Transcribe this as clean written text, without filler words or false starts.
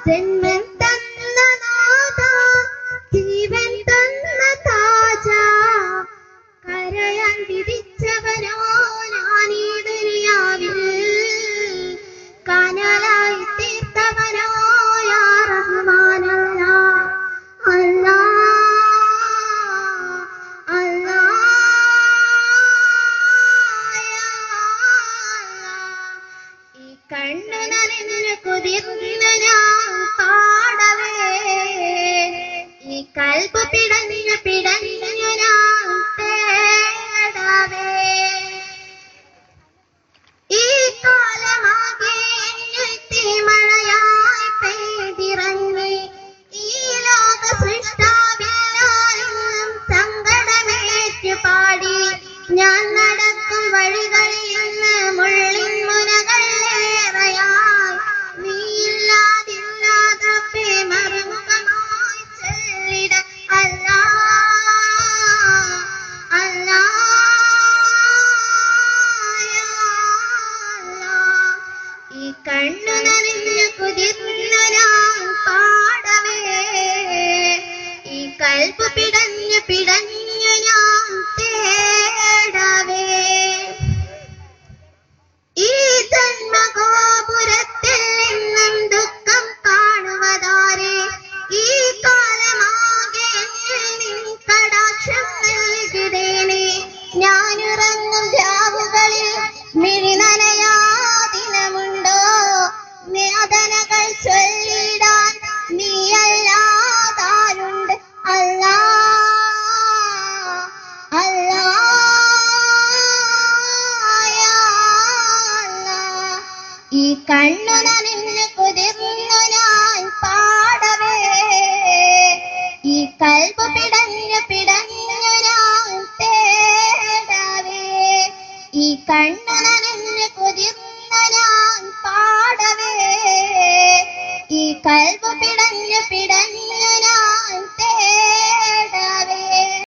ജന്മം തന്ന നാഥ, ജീവൻ തന്ന താജ, കരയാൻ വിധിച്ചവനോ ഞാനീ ദുനിയാവിൽ, കനലായി തീർത്തവനോ യാ റഹ്മാനല്ലാ. അല്ലാ അല്ലാ യാ അല്ലാ. ഈ കണ്ണു നനഞ്ഞു കുതിർന്നു ഞാൻ പാടവേ, ഈ കൽബ് പിടഞ്ഞു പിടഞ്ഞു ഞാൻ തേടവേ. ഈ കാലമാകെ തീമഴയായി പെയ്തിറങ്ങി, ഈ ലോക സൃഷ്ടാവിനാലും സങ്കടമേറ്റു പാടി. ഞാൻ നടക്കും വഴികളിൽ നിന്ന് മുള്ളിൻ മുനകളേറെയായി, നീയില്ലാതില്ലാതെ മറുമുഖമായി ചൊല്ലിട അല്ലാ അല്ലാ യാ അല്ലാ. ഈ കണ്ണു നനഞ്ഞു കുതിർന്നു ഞാൻ പാടവേ, ഈ കൽബ് പിടഞ്ഞു പിടഞ്ഞു ഞാൻ തേടവേ. ഈ ജന്മഗോപുരത്തിൽ നിന്നും ദുഃഖം കാണുവതാരെ, ഈ കാലമാകെ നിൻ കടാക്ഷം നൽകിടേണേ. ഞാനിറങ്ങും രാവുകളിൽ മിഴി നനയാദിനമുണ്ടോ, വേദനകൾ ചൊല്ലിടാൻ നീയല്ലാതാരുണ്ട്. അല്ലാ അല്ലാ യാ അല്ലാ. ഈ കണ്ണു നനഞ്ഞു കുതിർന്നു ഞാൻ പാടവേ, ഈ കൽബ് പിടഞ്ഞു പിടഞ്ഞു ഞാൻ തേടവേ. ഈ കണ്ണു നനഞ്ഞു കുതിർന്നു ഞാൻ പാടവേ, ഈ കൽബ് പിടഞ്ഞു പിടഞ്ഞു